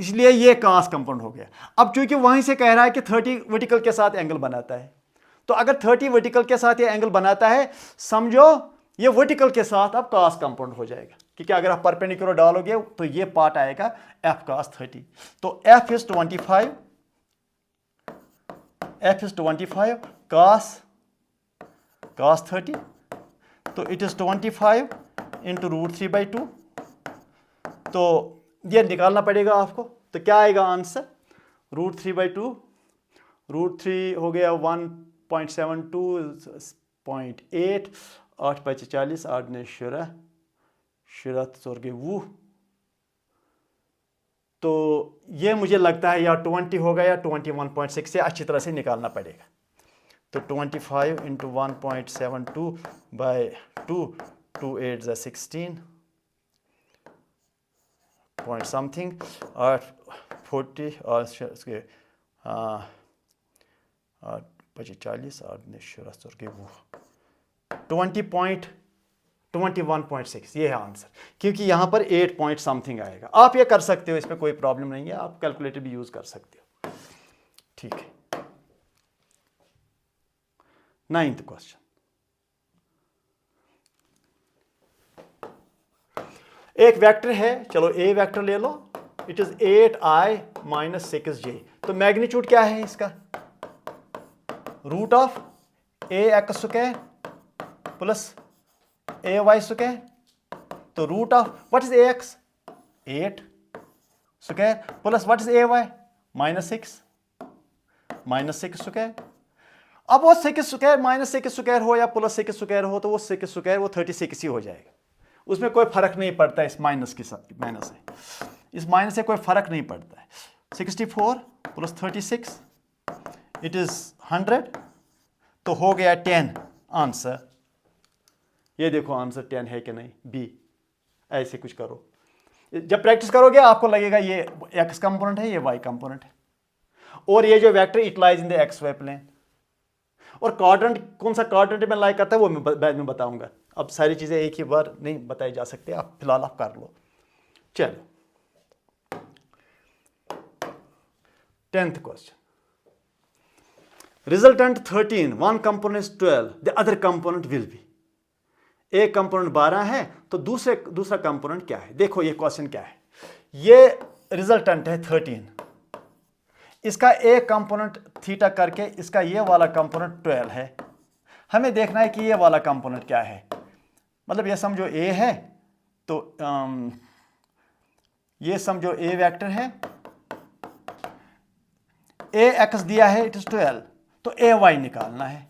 A: इसलिए ये कॉस कंपोनेंट हो गया। अब चूंकि वहीं से कह रहा है कि 30 वर्टिकल के साथ एंगल बनाता है, तो अगर 30 वर्टिकल के साथ ये एंगल बनाता है, समझो ये वर्टिकल के साथ अब कॉस कंपोनेंट हो जाएगा, क्योंकि अगर आप परपेंडिकुलर डालोगे तो ये पार्ट आएगा एफ कॉस 30। तो एफ इज 25 cos 30, तो इट इज 25 इंटू रूट 3/2। तो ये निकालना पड़ेगा आपको, तो क्या आएगा आंसर, रूट 3/2, रूट 3 हो गया 1.72.8, 8 × 40, 8 ने 20। तो ये मुझे लगता है या 20 होगा या 21.6 से अच्छी तरह से निकालना पड़ेगा। तो 25 इंटू 1.72/2, 2 8 = 16 पॉइंट समथिंग, और 40 और 40, 8 ने 21.6, ये है आंसर, क्योंकि यहां पर 8 पॉइंट समथिंग आएगा। आप ये कर सकते हो, इसमें कोई प्रॉब्लम नहीं है, आप कैलकुलेटर भी यूज कर सकते हो। ठीक है। 9th क्वेश्चन, एक वेक्टर है, चलो ए वेक्टर ले लो, इट इज 8i - 6j। तो मैग्नीट्यूड क्या है इसका, root of ax² plus ay²। तो root of what is ax, 8 square, plus what is ay, -6 अब वो 6 स्क्वायर -6 स्क्वायर हो या प्लस 6 स्क्वायर हो, तो वो 6 स्क्वायर वो 36 ही हो जाएगा, उसमें कोई फर्क नहीं पड़ता। इस माइनस के साथ, माइनस है, इस माइनस से कोई फर्क नहीं पड़ता है। 64 प्लस 36 इट इज 100, तो हो गया 10 आंसर। ये देखो आंसर 10 है कि नहीं, बी। ऐसे कुछ करो, जब प्रैक्टिस करोगे आपको लगेगा ये x कंपोनेंट है, ये y कंपोनेंट है, और ये जो vector it lies in the xy plane. और क्वाड्रेंट कौन सा क्वाड्रेंट में लाई करता है वो मैं बाद में बताऊंगा। अब सारी चीजें एक ही बार नहीं बताई जा सकती, आप फिलहाल आप कर लो। चलो 10th question, resultant 13, one component 12, the other component will be. एक कंपोनेंट 12 है तो दूसरा कंपोनेंट क्या है। देखो ये क्वेश्चन क्या है, ये रिजल्टेंट है 13, इसका एक कंपोनेंट थीटा करके इसका ये वाला कंपोनेंट 12 है। हमें देखना है कि ये वाला कंपोनेंट क्या है, मतलब ये समझो a है, तो ये समझो a वेक्टर है, ax दिया है इट इज 12, तो ay निकालना है।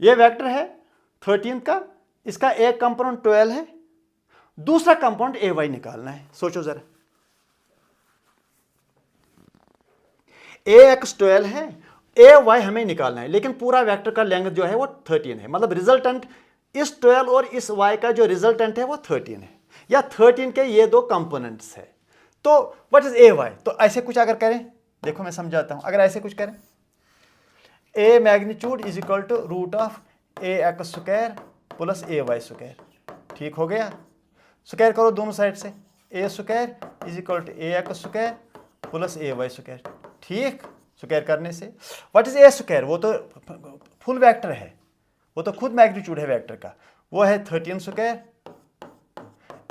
A: ये वेक्टर है 13 का, इसका एक कंपोनेंट 12 है, दूसरा कंपोनेंट ay निकालना है। सोचो जरा, ax 12 है, ay हमें निकालना है, लेकिन पूरा वेक्टर का लेंथ जो है वो 13 है, मतलब रिजल्टेंट इस 12 और इस y का जो रिजल्टेंट है वो 13 है, या 13 के ये दो कंपोनेंट्स है। तो व्हाट इज ay, तो ऐसे कुछ अगर करें, देखो मैं समझाता हूं, अगर ऐसे कुछ करें, A magnitude is equal to root of A X square plus A Y square, ठीक हो गया। स्क्वायर करो दोनों साइड से, A square is equal to A X square plus A Y square, ठीक। स्क्वायर करने से व्हाट इज ए स्क्वायर, वो तो फुल वेक्टर है, वो तो खुद मैग्नीट्यूड है वेक्टर का, वो है 13 स्क्वायर,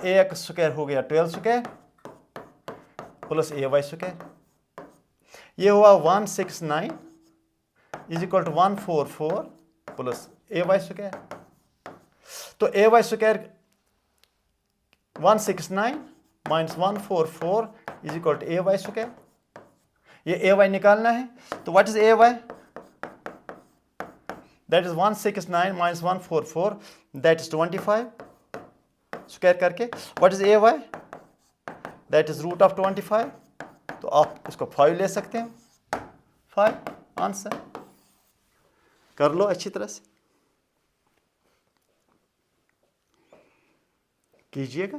A: ए एक्स स्क्वायर हो गया 12 square plus A Y square, ये हुआ 169 is equal to 144 plus A Y square. तो A Y square 169 minus 144 is equal to A Y square, ये ए वाई निकालना है। तो what is A Y, that is 169 minus 144 that is 25 square करके, what is A Y, that is root of 25, तो आप इसको 5 ले सकते हैं, 5 आंसर। कर लो अच्छी तरह से कीजिएगा।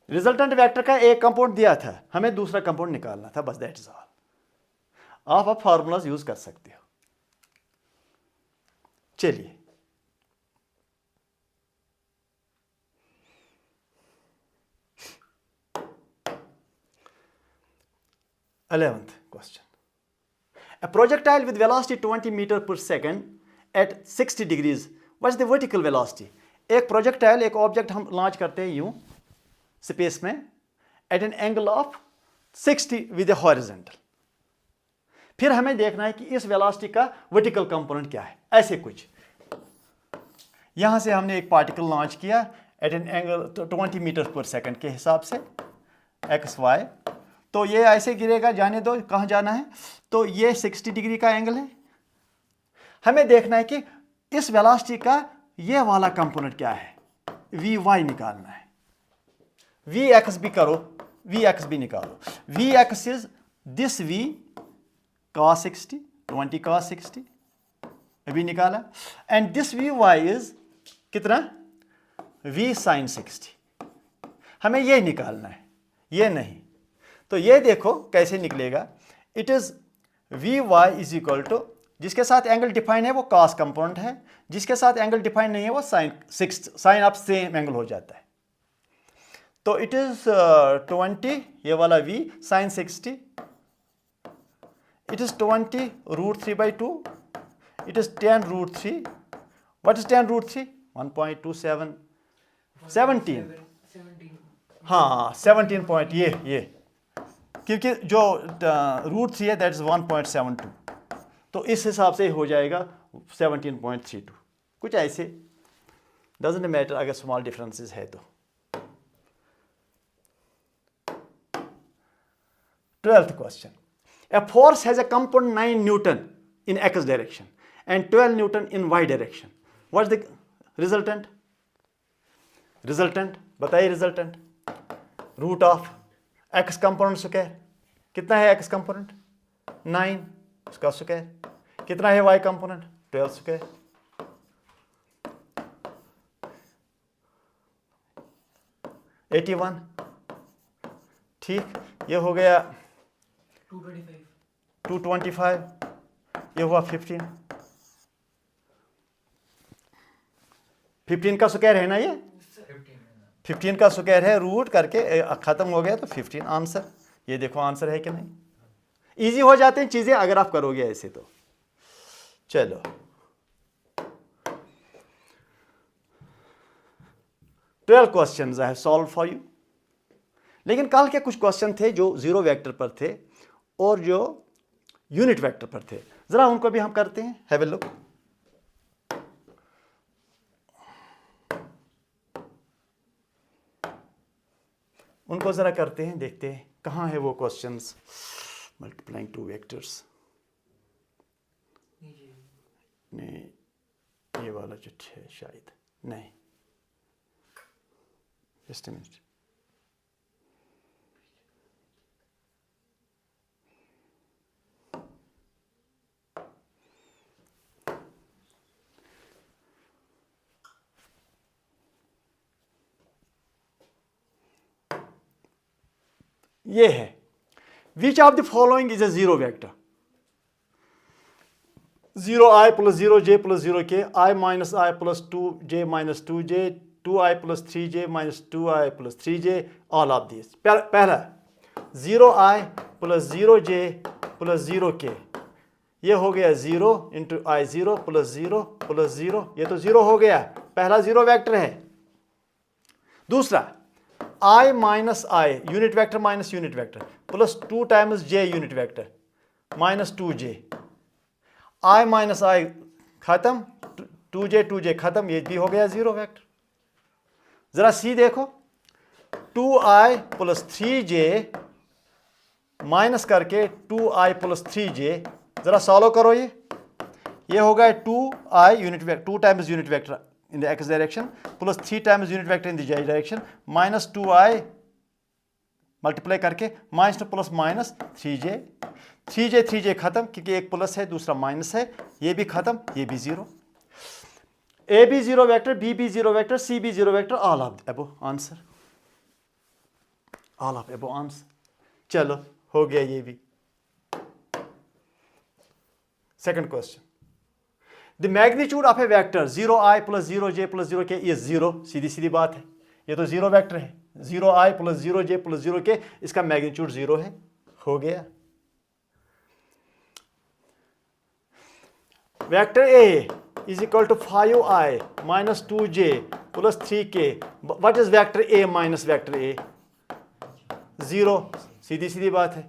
A: रिजल्टेंट वेक्टर का एक कंपाउंड दिया था, हमें दूसरा कंपाउंड निकालना था, बस दैट इज ऑल। आप फार्मूलाज यूज कर सकते हो। चलिए 11th question. A projectile with velocity 20 meter per second at 60 degrees. What is the vertical velocity? एक प्रोजेक्टाइल, एक ऑब्जेक्ट हम लॉन्च करते हैं यूं स्पेस में at an angle of 60 with a horizontal. फिर हमें देखना है कि इस वेलोसिटी का वर्टिकल कंपोनेंट क्या है। ऐसे कुछ यहां से हमने एक पार्टिकल लॉन्च किया एट एन एंगल 20 मीटर पर सेकंड के हिसाब से एक्स वाई, तो ये ऐसे गिरेगा, जाने दो कहां जाना है। तो ये 60 डिग्री का एंगल है। हमें देखना है कि इस वेलोसिटी का ये वाला कंपोनेंट क्या है, वी वाई निकालना है। वी एक्स भी करो, वी एक्स भी निकालो। V X is this V cos 60, 20 cos 60 अभी निकाला, and this V Y is कितना, v sin 60। हमें ये निकालना है, ये नहीं। तो ये देखो कैसे निकलेगा, it is V Y is equal to, जिसके साथ एंगल डिफाइन है वो cos कंपोनेंट है, जिसके साथ एंगल डिफाइन नहीं है वो साइन ऑफ सेम एंगल हो जाता है। तो इट इज 20, ये वाला v sin 60, it is 20 root 3 by 2, it is 10 root 3, what is 10 root 3, 1.27, 17, हाँ 17 पॉइंट, ये क्योंकि जो रूट 3 है दैट इज 1.72, तो इस हिसाब से हो जाएगा 17.32, कुछ ऐसे, डजंट मैटर अगर स्मॉल डिफरेंसेस है तो। 12th question. A force has a component 9 Newton in x direction and 12 Newton in y direction. What is the resultant? Resultant बताइए resultant. Root of x component square. कितना है x component? 9, उसका square. कितना है y component? 12 square. $81. ठीक, ये हो गया 225, ये हुआ 15 का स्क्वायर है ना, ये 15 का स्क्वायर है, रूट करके खत्म हो गया तो 15 आंसर। ये देखो आंसर है कि नहीं, इजी हो जाते हैं चीजें अगर आप करोगे ऐसे तो। चलो 12 questions I have solve for you. लेकिन कल के कुछ क्वेश्चन थे जो जीरो वेक्टर पर थे और जो यूनिट वेक्टर पर थे, जरा उनको भी हम करते हैं, हैव ए लुक। उनको जरा करते हैं, देखते हैं कहाँ है वो क्वेश्चंस। मल्टीप्लाइंग टू वेक्टर्स, नहीं ये वाला जो है शायद नहीं, जस्ट अ मिनट। ये है Which of the following is a zero vector? 0i plus 0j plus 0k, I minus I plus 2j minus 2j, 2i plus 3j minus 2i plus 3j, all of these. पहला 0i plus 0j plus 0k, ये हो गया 0 into आई 0 plus 0, ये तो 0 हो गया, पहला 0 vector है। दूसरा i minus I unit vector minus unit vector plus 2 times j unit vector minus 2j, i minus I खत्म, 2j खत्म, ये भी हो गया 0 वेक्टर। जरा सी देखो, 2i प्लस 3j माइनस करके 2i प्लस 3j, जरा सॉल्व करो, ये होगा 2i unit vector 2 times unit vector in the x direction plus 3 times unit vector in the y direction minus 2i multiply करके माइनस प्लस माइनस 3j खत्म, क्योंकि एक plus है दूसरा माइनस है, ये भी खत्म, ये भी 0। A B 0 vector, B B 0 vector, C B 0 vector, all of above answer, all of above answer. चलो हो गया ये भी। Second question, the magnitude of a vector 0i plus 0j plus 0k is 0, सीधी सीधी बात है, ये तो 0 वेक्टर है, 0i plus 0j plus 0k, इसका मैग्नीट्यूड 0 है, हो गया। Vector A is equal to 5i minus 2j plus 3k, what is vector A minus vector A? 0, सीधी सीधी बात है,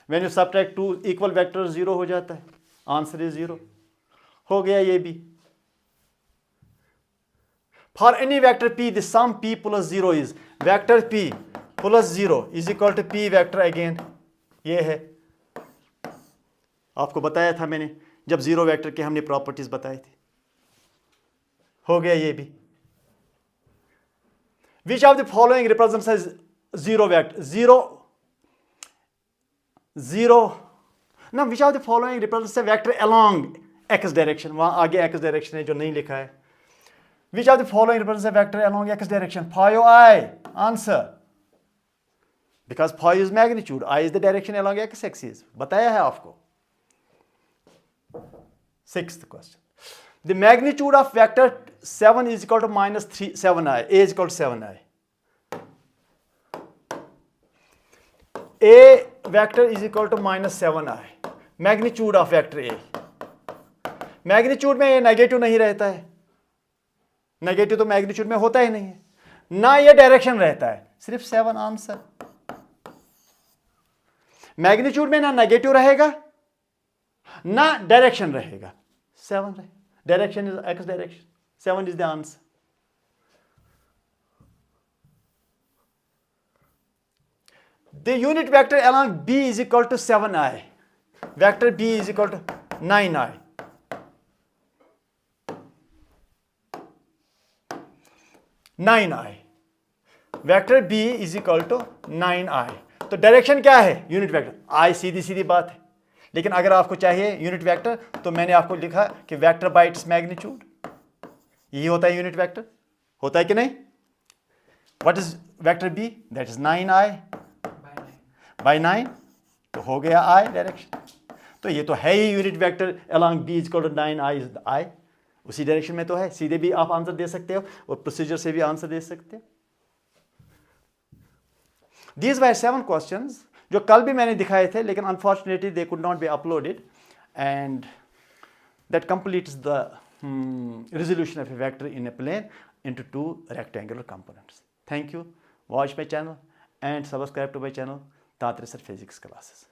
A: when you subtract 2 equal vector 0 हो जाता है, आंसर इज 0, हो गया ये भी। For any vector p the sum p plus 0 is, vector p plus 0 is equal to p vector again, ये है, आपको बताया था मैंने जब 0 वेक्टर के हमने प्रॉपर्टीज बताई थी, हो गया ये भी। Which of the following represents 0 vector 0 ना, which of the following represents vector along x direction, वहां आगे x डायरेक्शन है जो नहीं लिखा है। Which of the following represents vector along x direction? 5i, answer, because 5 is magnitude, i is the direction along x axis, बताया है आपको। Sixth question, the magnitude of vector 7 is equal to minus 7i, a is equal to 7i, a vector is equal to minus 7i, magnitude of vector a, magnitude में ये negative नहीं रहता है, negative तो magnitude में होता ही नहीं है, ना ये डायरेक्शन रहता है, सिर्फ 7 आंसर। मैग्नीट्यूड में ना नेगेटिव रहेगा ना डायरेक्शन रहेगा, 7 रहे, direction is x direction, 7 is the answer. The unit vector along b is equal to 7i, vector b is equal to 9i, 9i, vector b is equal to 9i, तो direction क्या है? Unit vector, i सीधी सीधी बात है, लेकिन अगर आपको चाहिए यूनिट वेक्टर तो मैंने आपको लिखा कि वेक्टर बाय इट्स मैग्नीट्यूड, यही होता है यूनिट वेक्टर, होता है कि नहीं? What is vector b? That is 9i by 9, तो हो गया i डायरेक्शन, तो ये तो है ही unit vector along b is equal to 9i is i, उसी डायरेक्शन में तो है, सीधे भी आप आंसर दे सकते हो और प्रोसीजर से भी आंसर दे सकते हो। These were 7 questions जो कल भी मैंने दिखाए थे, लेकिन unfortunately they could not be uploaded, and that completes the resolution of a vector in a plane into 2 rectangular components. Thank you. Watch my channel and subscribe to my channel, Tantra Sir Physics Classes.